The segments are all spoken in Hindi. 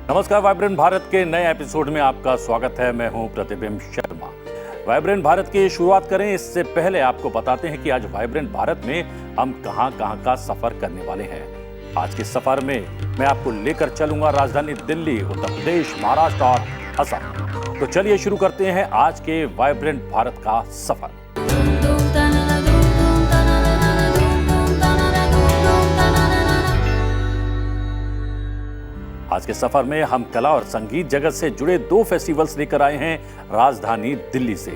नमस्कार, वाइब्रेंट भारत के नए एपिसोड में आपका स्वागत है। मैं हूं प्रतिबिंब शर्मा। वाइब्रेंट भारत की शुरुआत करें इससे पहले आपको बताते हैं कि आज वाइब्रेंट भारत में हम कहां का सफर करने वाले हैं। आज के सफर में मैं आपको लेकर चलूंगा राजधानी दिल्ली, उत्तर प्रदेश, महाराष्ट्र और असम। तो चलिए शुरू करते हैं आज के वाइब्रेंट भारत का सफर। आज के सफर में हम कला और संगीत जगत से जुड़े 2 फेस्टिवल्स लेकर आए हैं राजधानी दिल्ली से।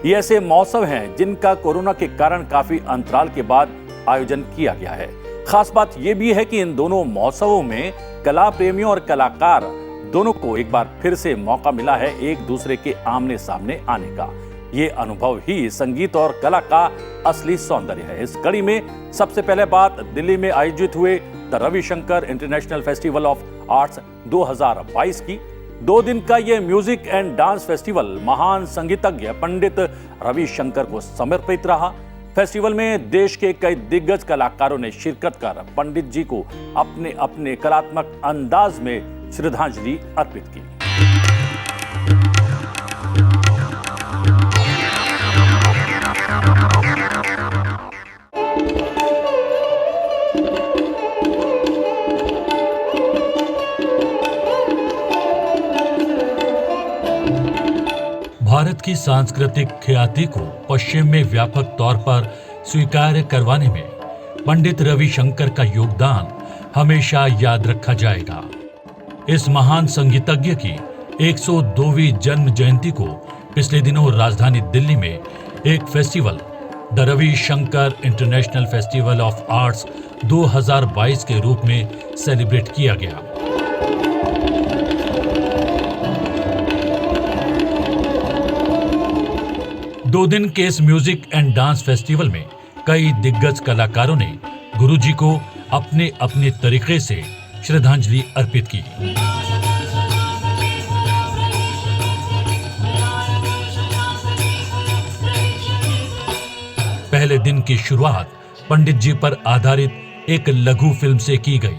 ये ऐसे महोत्सव हैं जिनका कोरोना के कारण काफी अंतराल के बाद आयोजन किया गया है। खास बात यह भी है कि इन दोनों महोत्सवों में कला प्रेमियों और कलाकार दोनों को एक बार फिर से मौका मिला है एक दूसरे के आमने सामने आने का। ये अनुभव ही संगीत और कला का असली सौंदर्य है। इस कड़ी में सबसे पहले बात दिल्ली में आयोजित हुए the Ravishankar international festival of arts 2022 की। 2 दिन का यह म्यूजिक एंड डांस फेस्टिवल महान संगीतज्ञ पंडित रविशंकर को समर्पित रहा। फेस्टिवल में देश के कई दिग्गज कलाकारों ने शिरकत कर पंडित जी को अपने अपने कलात्मक अंदाज में श्रद्धांजलि अर्पित की। भारत की सांस्कृतिक ख्याति को पश्चिम में व्यापक तौर पर स्वीकार करवाने में पंडित रविशंकर का योगदान हमेशा याद रखा जाएगा। इस महान संगीतज्ञ की 102वीं जन्म जयंती को पिछले दिनों राजधानी दिल्ली में एक festival the Ravishankar international festival of arts 2022 के रूप में सेलिब्रेट किया गया। दो दिन के इस म्यूजिक एंड डांस फेस्टिवल में कई दिग्गज कलाकारों ने गुरुजी को अपने अपने तरीके से श्रद्धांजलि अर्पित की। पहले दिन की शुरुआत पंडित जी पर आधारित एक लघु फिल्म से की गई।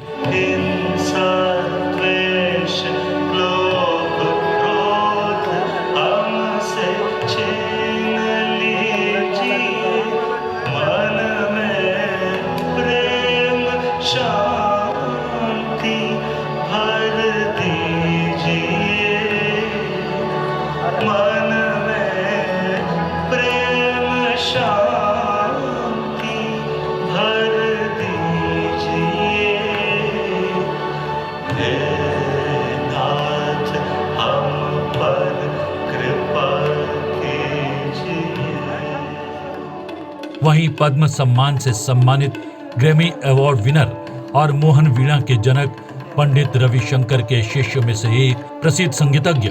वहीं पद्म सम्मान से सम्मानित ग्रैमी अवार्ड विनर और मोहन वीणा के जनक पंडित रविशंकर के शिष्य में से एक प्रसिद्ध संगीतज्ञ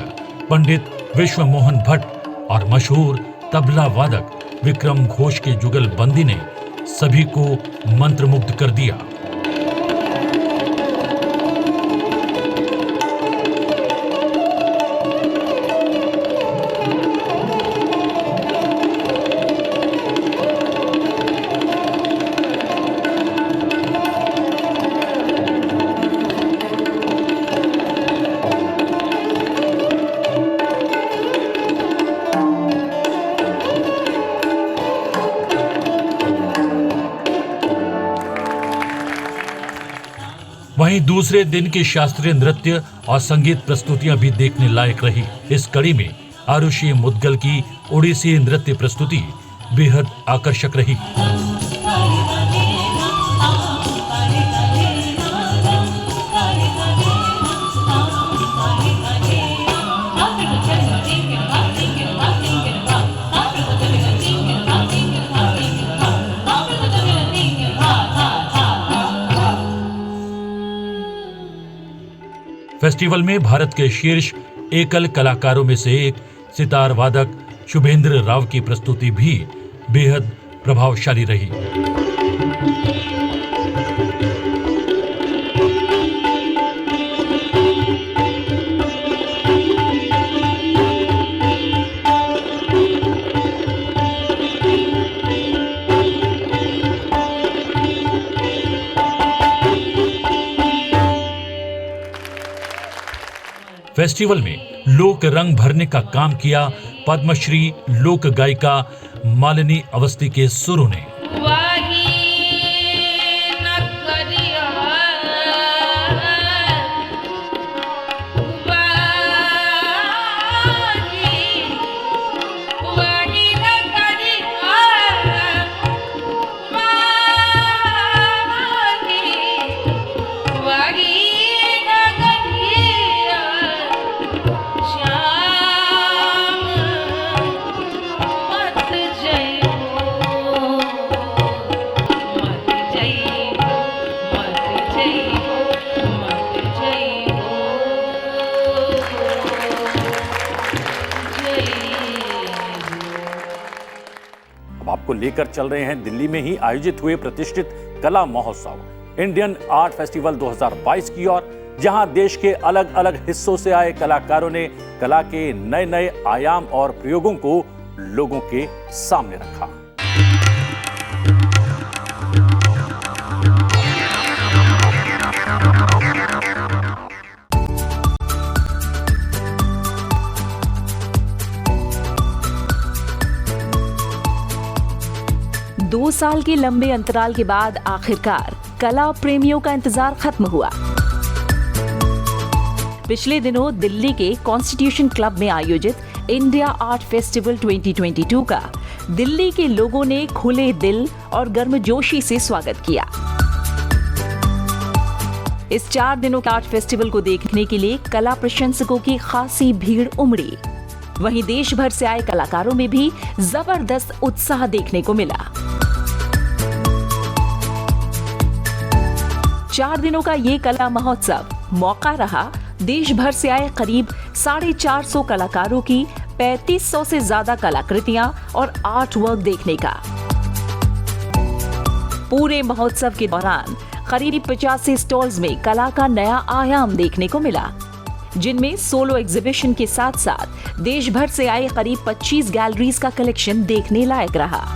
पंडित विश्व मोहन भट्ट और मशहूर तबला वादक विक्रम घोष के जुगलबंदी ने सभी को मंत्रमुग्ध कर दिया। वहीं दूसरे दिन की शास्त्रीय नृत्य और संगीत प्रस्तुतियां भी देखने लायक रही। इस कड़ी में आरुषि मुदगल की ओडिसी नृत्य प्रस्तुति बेहद आकर्षक रही। फेस्टिवल में भारत के शीर्ष एकल कलाकारों में से एक सितार वादक शुभेंद्र राव की प्रस्तुति भी बेहद प्रभावशाली रही। फेस्टिवल में लोक रंग भरने का काम किया पद्मश्री लोक गायिका मालिनी अवस्थी के सुरों ने। आपको लेकर चल रहे हैं दिल्ली में ही आयोजित हुए प्रतिष्ठित कला महोत्सव इंडियन आर्ट फेस्टिवल 2022 की ओर, जहां देश के अलग अलग हिस्सों से आए कलाकारों ने कला के नए नए आयाम और प्रयोगों को लोगों के सामने रखा। दो साल के लंबे अंतराल के बाद आखिरकार कला प्रेमियों का इंतजार खत्म हुआ। पिछले दिनों दिल्ली के कॉन्स्टिट्यूशन क्लब में आयोजित इंडिया आर्ट फेस्टिवल 2022 का दिल्ली के लोगों ने खुले दिल और गर्मजोशी से स्वागत किया। इस 4 दिनों के आर्ट फेस्टिवल को देखने के लिए कला प्रशंसकों की खासी भीड़ उमड़ी। वहीं देश भर से आए कलाकारों में भी जबरदस्त उत्साह देखने को मिला। 4 दिनों का ये कला महोत्सव मौका रहा देश भर से आए करीब 450 कलाकारों की 3500 से ज्यादा कलाकृतियां और आर्ट वर्क देखने का। पूरे महोत्सव के दौरान करीब 85 स्टॉल्स में कला का नया आयाम देखने को मिला, जिनमें सोलो एग्जीबिशन के साथ साथ देश भर से आए करीब 25 गैलरीज का कलेक्शन देखने लायक रहा।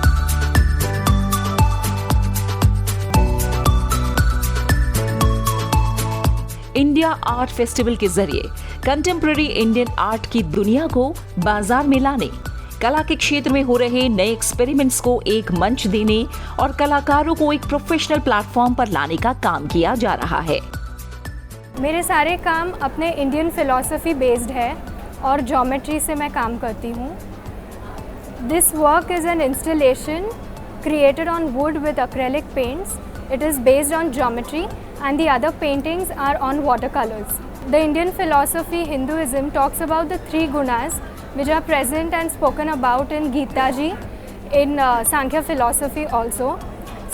इंडिया आर्ट फेस्टिवल के जरिए कंटेम्पररी इंडियन आर्ट की दुनिया को बाजार में लाने, कला के क्षेत्र में हो रहे नए एक्सपेरिमेंट्स को एक मंच देने और कलाकारों को एक प्रोफेशनल प्लेटफॉर्म पर लाने का काम किया जा रहा है। मेरे सारे काम अपने इंडियन फिलॉसफी बेस्ड है और ज्योमेट्री से मैं काम करती हूँ। This work is an installation created on wood with acrylic paints. It is based on geometry and the other paintings are on watercolors. The Indian philosophy, Hinduism, talks about the 3 gunas which are present and spoken about in Gita Ji, in Sankhya philosophy also.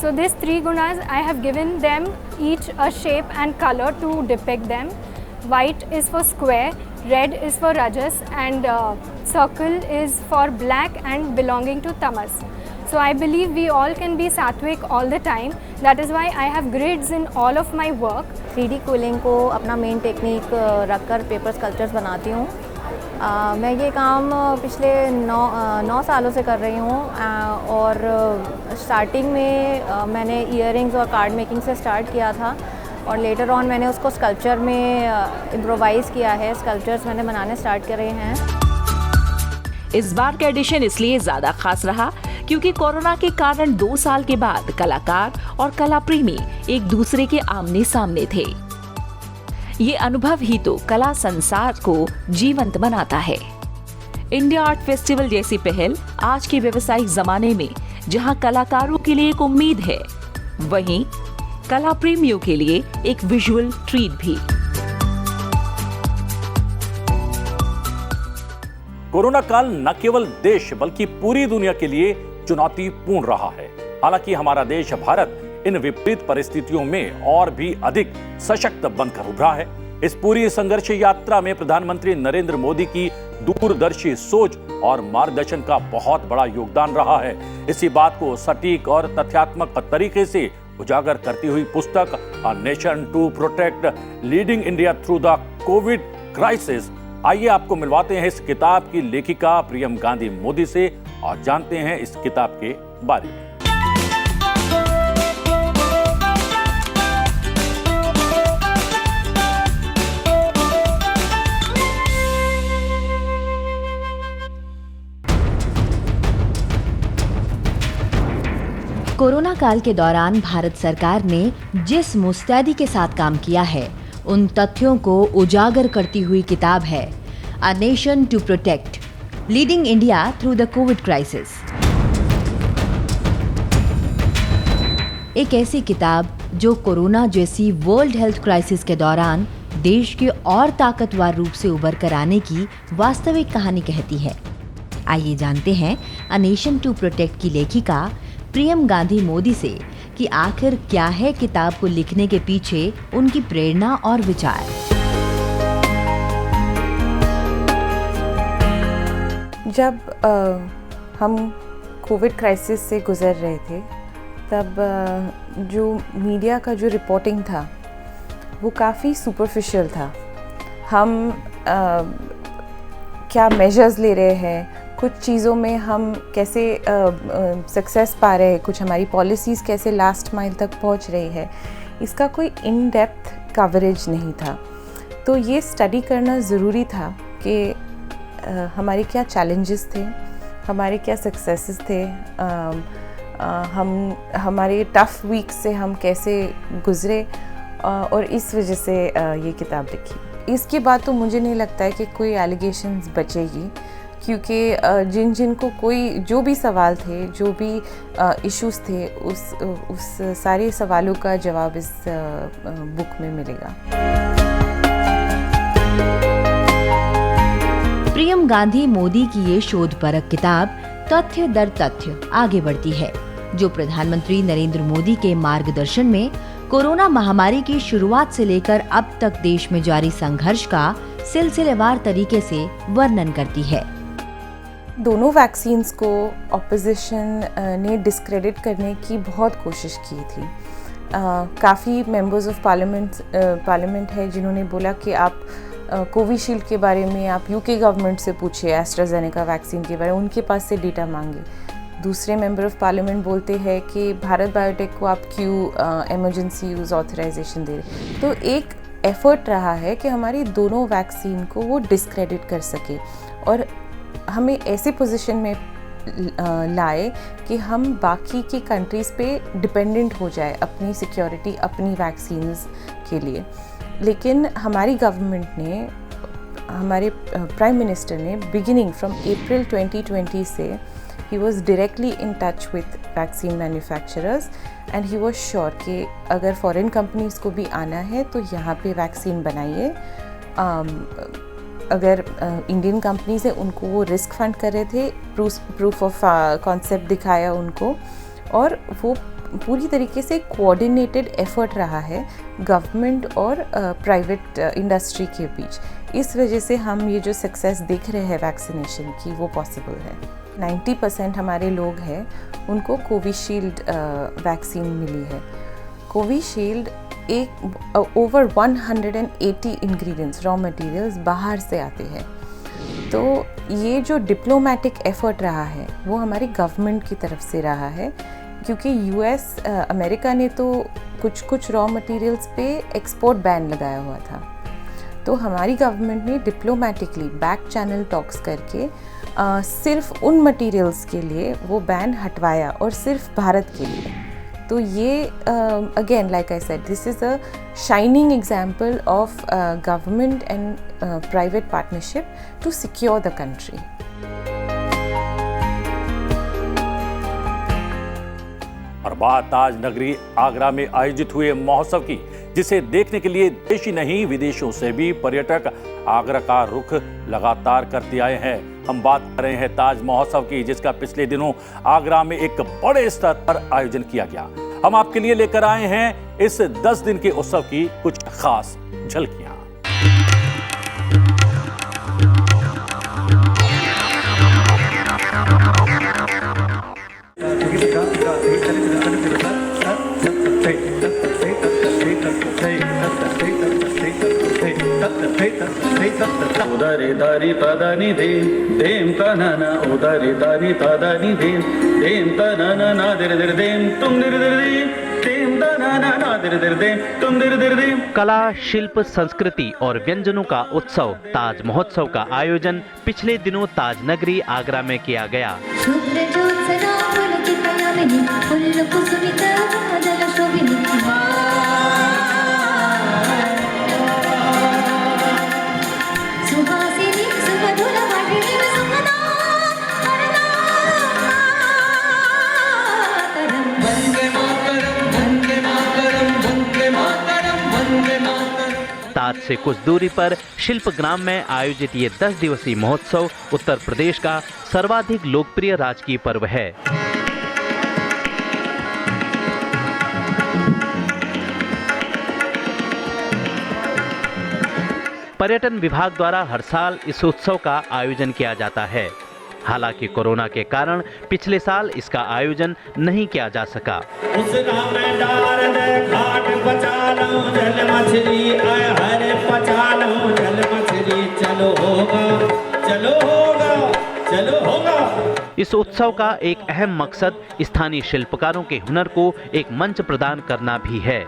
So these 3 gunas, I have given them each a shape and color to depict them. White is for square, red is for rajas and circle is for black and belonging to tamas. So I believe we all can be sattvic all the time. That is why I have grids in all of my work. 3D cooling को अपना मेन टेक्निक रखकर पेपर स्कल्पचर्स बनाती हूँ। मैं ये काम पिछले 9 सालों से कर रही हूँ और स्टार्टिंग में मैंने इयररिंग्स और कार्ड मेकिंग से स्टार्ट किया था और लेटर ऑन मैंने उसको स्कल्पचर में इम्प्रोवाइज़ किया है। स्कल्पचर्स मैंने बनाने स्टार्ट करे हैं। इस बार का एडिशन इसलिए ज्यादा खास रहा क्योंकि कोरोना के कारण 2 साल के बाद कलाकार और कला प्रेमी एक दूसरे के आमने सामने थे। ये अनुभव ही तो कला संसार को जीवंत बनाता है। इंडिया आर्ट फेस्टिवल जैसी पहल आज के व्यावसायिक जमाने में जहां कलाकारों के लिए एक उम्मीद है, वहीं कला प्रेमियों के लिए एक विजुअल ट्रीट भी। कोरोना काल न केवल देश बल्कि पूरी दुनिया के लिए चुनौतीपूर्ण रहा है। हालांकि हमारा देश भारत इन विपरीत परिस्थितियों में और भी अधिक सशक्त बनकर उभरा है। इस पूरी संघर्ष यात्रा में प्रधानमंत्री नरेंद्र मोदी की दूरदर्शी सोच और मार्गदर्शन का बहुत बड़ा योगदान रहा है। इसी बात को सटीक और तथ्यात्मक तरीके से उजागर करती हुई पुस्तक a nation to protect leading India through the Covid crisis, आइए आपको मिलवाते हैं इस किताब की लेखिका प्रियम गांधी मोदी से और जानते हैं इस किताब के बारे में। कोरोना काल के दौरान भारत सरकार ने जिस मुस्तैदी के साथ काम किया है, उन तथ्यों को उजागर करती हुई किताब है a nation to protect, leading India through the Covid crisis. एक ऐसी किताब जो कोरोना जैसी वर्ल्ड हेल्थ क्राइसिस के दौरान देश के और ताकतवर रूप से उभर कर आने की वास्तविक कहानी कहती है। आइए जानते हैं अ नेशन टू प्रोटेक्ट की लेखिका प्रियम गांधी मोदी से कि आखिर क्या है किताब को लिखने के पीछे उनकी प्रेरणा और विचार। जब हम कोविड क्राइसिस से गुजर रहे थे, तब जो मीडिया का जो रिपोर्टिंग था वो काफ़ी सुपरफिशियल था। हम क्या मेजर्स ले रहे हैं, कुछ चीज़ों में हम कैसे सक्सेस पा रहे हैं, कुछ हमारी पॉलिसीज़ कैसे लास्ट माइल तक पहुंच रही है, इसका कोई इन डेप्थ कवरेज नहीं था। तो ये स्टडी करना ज़रूरी था कि हमारे क्या चैलेंजेस थे, हमारे क्या सक्सेसेस थे, हमारे टफ़ वीक से हम कैसे गुज़रे, और इस वजह से ये किताब लिखी। इसके बाद तो मुझे नहीं लगता है कि कोई एलिगेशंस बचेगी, क्योंकि जिन को कोई जो भी सवाल थे, जो भी इश्यूज़ थे, उस सारे सवालों का जवाब इस बुक में मिलेगा। प्रियम गांधी मोदी की ये शोधपरक किताब तथ्य दर तथ्य आगे बढ़ती है, जो प्रधानमंत्री नरेंद्र मोदी के मार्गदर्शन में कोरोना महामारी की शुरुआत से लेकर अब तक देश में जारी संघर्ष का सिलसिलेवार तरीके से वर्णन करती है। दोनों वैक्सीन्स को ऑपोजिशन ने डिस्क्रेडिट करने की बहुत कोशिश की थी। काफ़ी मेंबर्स ऑफ पार्लियामेंट है जिन्होंने बोला कि आप कोविशील्ड के बारे में आप यूके गवर्नमेंट से पूछिए, एस्ट्राजेनेका वैक्सीन के बारे में उनके पास से डेटा मांगे। दूसरे मेंबर ऑफ पार्लियामेंट बोलते हैं कि भारत बायोटेक को आप क्यों इमरजेंसी यूज़ ऑथराइजेशन दे रहे। तो एक एफर्ट रहा है कि हमारी दोनों वैक्सीन को वो डिस्क्रेडिट कर सके और हमें ऐसे पोजीशन में लाए कि हम बाकी की कंट्रीज़ पे डिपेंडेंट हो जाए अपनी सिक्योरिटी, अपनी वैक्सीन्स के लिए। लेकिन हमारी गवर्नमेंट ने, हमारे प्राइम मिनिस्टर ने बिगिनिंग फ्रॉम अप्रैल 2020 से he was directly in touch with vaccine manufacturers and he was sure कि अगर फॉरेन कंपनीज को भी आना है तो यहाँ पे वैक्सीन बनाइए। अगर इंडियन कंपनीज है उनको वो रिस्क फंड कर रहे थे, प्रूफ ऑफ कॉन्सेप्ट दिखाया उनको, और वो पूरी तरीके से कोऑर्डिनेटेड एफर्ट रहा है गवर्नमेंट और प्राइवेट इंडस्ट्री के बीच। इस वजह से हम ये जो सक्सेस देख रहे हैं वैक्सीनेशन की वो पॉसिबल है। 90% हमारे लोग हैं उनको कोविशील्ड वैक्सीन मिली है। कोविशील्ड एक ओवर 180 इंग्रेडिएंट्स, रॉ मटेरियल्स बाहर से आते हैं। तो ये जो डिप्लोमेटिक एफर्ट रहा है वो हमारी गवर्नमेंट की तरफ से रहा है, क्योंकि यूएस अमेरिका ने तो कुछ रॉ मटेरियल्स पे एक्सपोर्ट बैन लगाया हुआ था। तो हमारी गवर्नमेंट ने डिप्लोमेटिकली बैक चैनल टॉक्स करके सिर्फ उन मटेरियल्स के लिए वो बैन हटवाया, और सिर्फ भारत के लिए। तो ये again like I said, this is a shining example of government and private partnership to secure the country. और बात ताज नगरी आगरा में आयोजित हुए महोत्सव की, जिसे देखने के लिए देश ही नहीं विदेशों से भी पर्यटक आगरा का रुख लगातार करते आए हैं। हम बात कर रहे हैं ताज महोत्सव की, जिसका पिछले दिनों आगरा में एक बड़े स्तर पर आयोजन किया गया। हम आपके लिए लेकर आए हैं इस 10 दिन के उत्सव की कुछ खास झलकियां। उदारी दारी तदानी दे देम तनाना, उदारी दारी तदानी दे देम तनाना ना दिर दिर देम तुम दिर दिर देम देम तनाना ना दिर दिर देम तुम दिर दिर देम। कला, शिल्प, संस्कृति और व्यंजनों का उत्सव ताज महोत्सव का आयोजन पिछले दिनों ताज नगरी आगरा में किया गया। शोभिनी फुल्ल कुसुमित बादल शोभिनी सुहासिनी सुमधुर वाटिनी सुखदा वंदे मातरम वंदे मातरम वंदे मातरम वंदे मातरम। ताज से कुछ दूरी पर शिल्पग्राम में आयोजित ये 10 दिवसीय महोत्सव उत्तर प्रदेश का सर्वाधिक लोकप्रिय राजकीय पर्व है। पर्यटन विभाग द्वारा हर साल इस उत्सव का आयोजन किया जाता है। हालांकि कोरोना के कारण पिछले साल इसका आयोजन नहीं किया जा सका। उस राम डार दे घाट बचा लो जल मछली आय हरे पचा लो जल मछली चलो होगा चलो होगा चलो होगा। इस उत्सव का एक अहम मकसद स्थानीय शिल्पकारों के हुनर को एक मंच प्रदान करना भी है।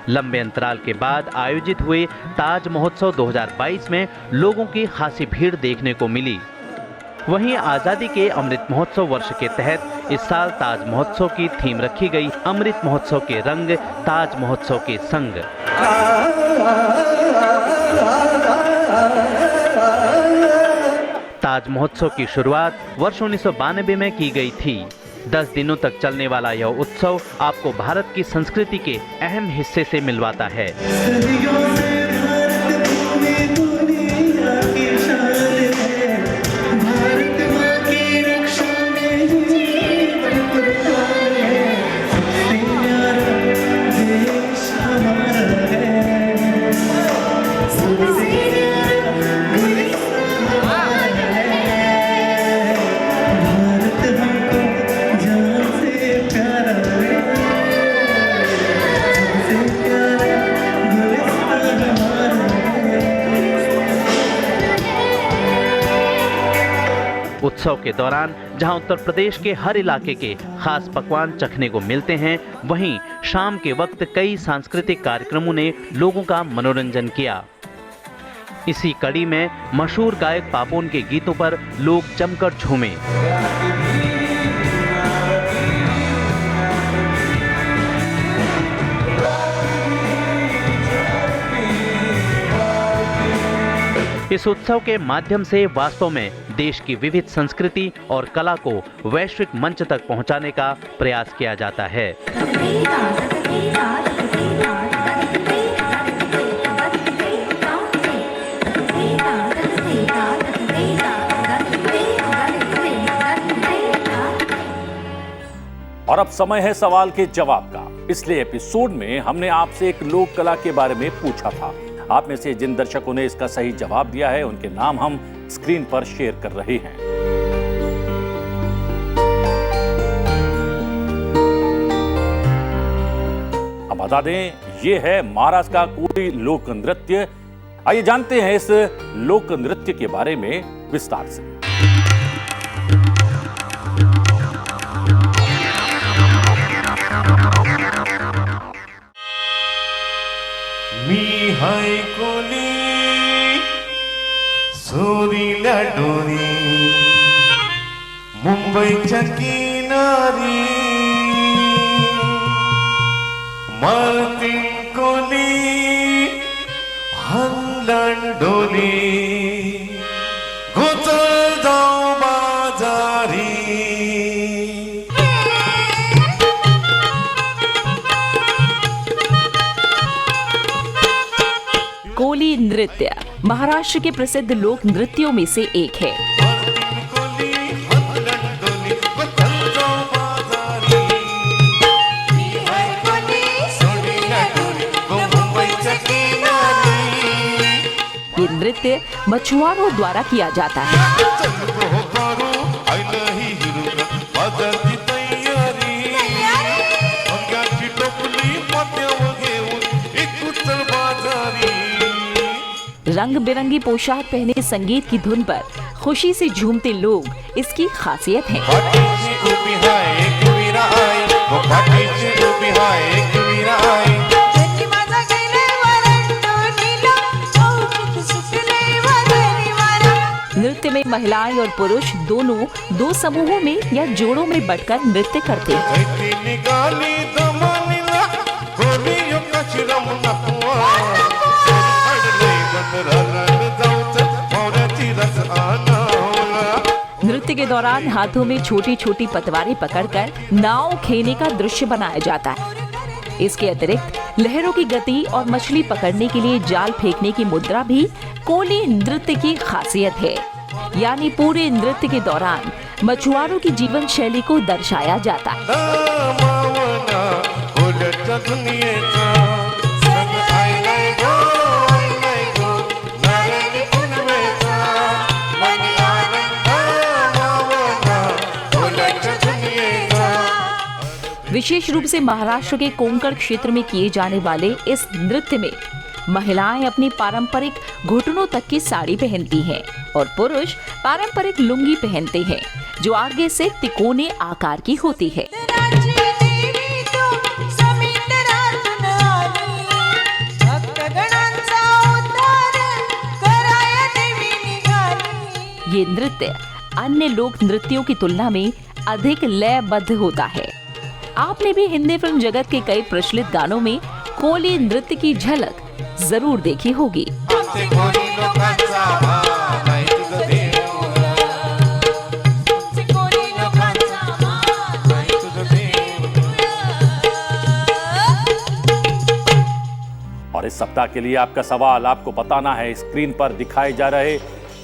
लंबे अंतराल के बाद आयोजित हुए ताज महोत्सव 2022 में लोगों की खासी भीड़ देखने को मिली। वहीं आजादी के अमृत महोत्सव वर्ष के तहत इस साल ताज महोत्सव की थीम रखी गई, अमृत महोत्सव के रंग ताज महोत्सव के संग। ताज महोत्सव की शुरुआत वर्ष 1992 में की गई थी। 10 दिनों तक चलने वाला यह उत्सव आपको भारत की संस्कृति के अहम हिस्से से मिलवाता है। उत्सव के दौरान जहां उत्तर प्रदेश के हर इलाके के खास पकवान चखने को मिलते हैं, वहीं शाम के वक्त कई सांस्कृतिक कार्यक्रमों ने लोगों का मनोरंजन किया। इसी कड़ी में मशहूर गायक पापोन के गीतों पर लोग जमकर झूमे। इस उत्सव के माध्यम से वास्तव में देश की विविध संस्कृति और कला को वैश्विक मंच तक पहुंचाने का प्रयास किया जाता है। और अब समय है सवाल के जवाब का। पिछले एपिसोड में हमने आपसे एक लोक कला के बारे में पूछा था। आप में से जिन दर्शकों ने इसका सही जवाब दिया है, उनके नाम हम स्क्रीन पर शेयर कर रहे हैं। अब बता दें, ये है महाराष्ट्र का कोई लोक नृत्य। आइए जानते हैं इस लोक नृत्य के बारे में विस्तार से। मी हाय कोली सोरीला डोरी मुंबईच्या किनारी मालतीन कोली हंदन डोली गोचल जाऊ बाजारी। कोली नृत्य महाराष्ट्र के प्रसिद्ध लोक नृत्यों में से एक है। ये नृत्य मछुआरों द्वारा किया जाता है। रंग बिरंगी पोशाक पहने संगीत की धुन पर खुशी से झूमते लोग इसकी खासियत है। महिलाएं और पुरुष दोनों दो समूहों में या जोड़ों में बंटकर नृत्य करते हैं। निकाली दमनिला कोलियो कचरम नकुआ पडले गतरन जाऊच मोरची रस आना। नृत्य के दौरान हाथों में छोटी छोटी पतवारें पकड़कर नाव खेने का दृश्य बनाया जाता है। इसके अतिरिक्त लहरों की गति और मछली पकड़ने के लिए जाल फेंकने की मुद्रा भी कोली नृत्य की खासियत है। यानी पूरे नृत्य के दौरान मछुआरों की जीवन शैली को दर्शाया जाता है। मावना उलट दुनियेचा संग आई गो नारनी उनमेचा मनी आनंद मावना उलट दुनियेचा। विशेष रूप से महाराष्ट्र के कोंकण क्षेत्र में किए जाने वाले इस नृत्य में महिलाएं अपनी पारंपरिक घुटनों तक की साड़ी पहनती हैं और पुरुष पारंपरिक लुंगी पहनते हैं जो आगे से तिकोने आकार की होती है। ये नृत्य अन्य लोक नृत्यों की तुलना में अधिक लयबद्ध होता है। आपने भी हिंदी फिल्म जगत के कई प्रचलित गानों में कोली नृत्य की झलक जरूर देखी होगी। और इस सप्ताह के लिए आपका सवाल आपको बताना है स्क्रीन पर दिखाए जा रहे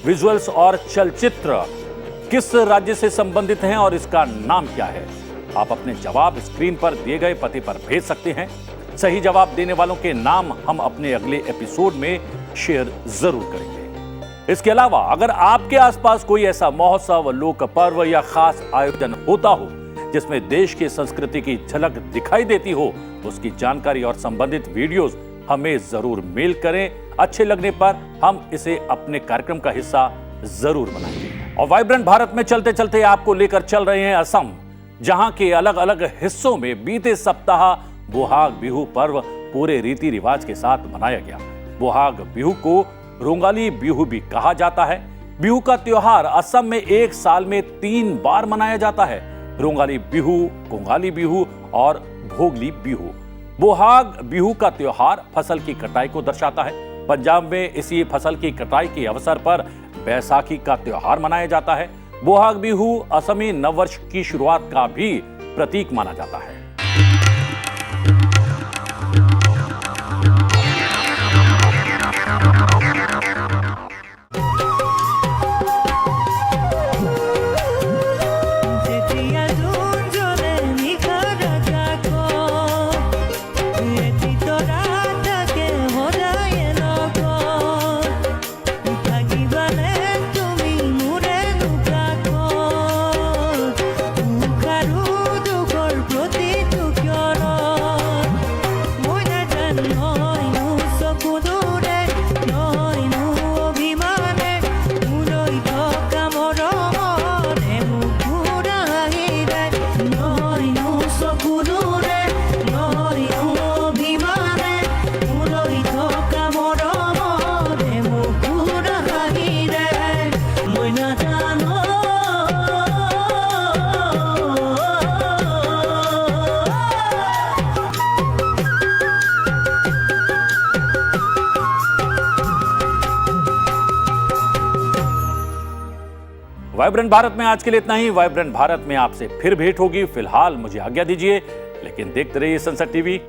विजुअल्स और चलचित्र किस राज्य से संबंधित हैं और इसका नाम क्या है। आप अपने जवाब स्क्रीन पर दिए गए पते पर भेज सकते हैं। सही जवाब देने वालों के नाम हम अपने अगले एपिसोड में शेयर जरूर करेंगे। इसके अलावा अगर आपके आसपास कोई ऐसा महोत्सव, लोक पर्व या खास आयोजन होता हो जिसमें देश की संस्कृति की झलक दिखाई देती हो, उसकी जानकारी और संबंधित वीडियोस हमें जरूर मेल करें। अच्छे लगने पर हम इसे अपने कार्यक्रम का हिस्सा जरूर बनाएंगे। और वाइब्रेंट भारत में चलते चलते आपको लेकर चल रहे हैं असम, जहां के अलग अलग हिस्सों में बीते सप्ताह बोहाग बिहू पर्व पूरे रीति रिवाज के साथ मनाया गया। बोहाग बिहू को रोंगाली बिहू भी कहा जाता है। बिहू का त्योहार असम में एक साल में 3 बार मनाया जाता है। रोंगाली बिहू, कोंगाली बिहू और भोगली बिहू। बोहाग बिहू का त्योहार फसल की कटाई को दर्शाता है। पंजाब में इसी फसल की कटाई के अवसर पर बैसाखी का त्योहार मनाया जाता है। बोहाग बिहू असमी नववर्ष की शुरुआत का भी प्रतीक माना जाता है। वाइब्रेंट भारत में आज के लिए इतना ही। वाइब्रेंट भारत में आपसे फिर भेंट होगी। फिलहाल मुझे आज्ञा दीजिए, लेकिन देखते रहिए सनसद टीवी।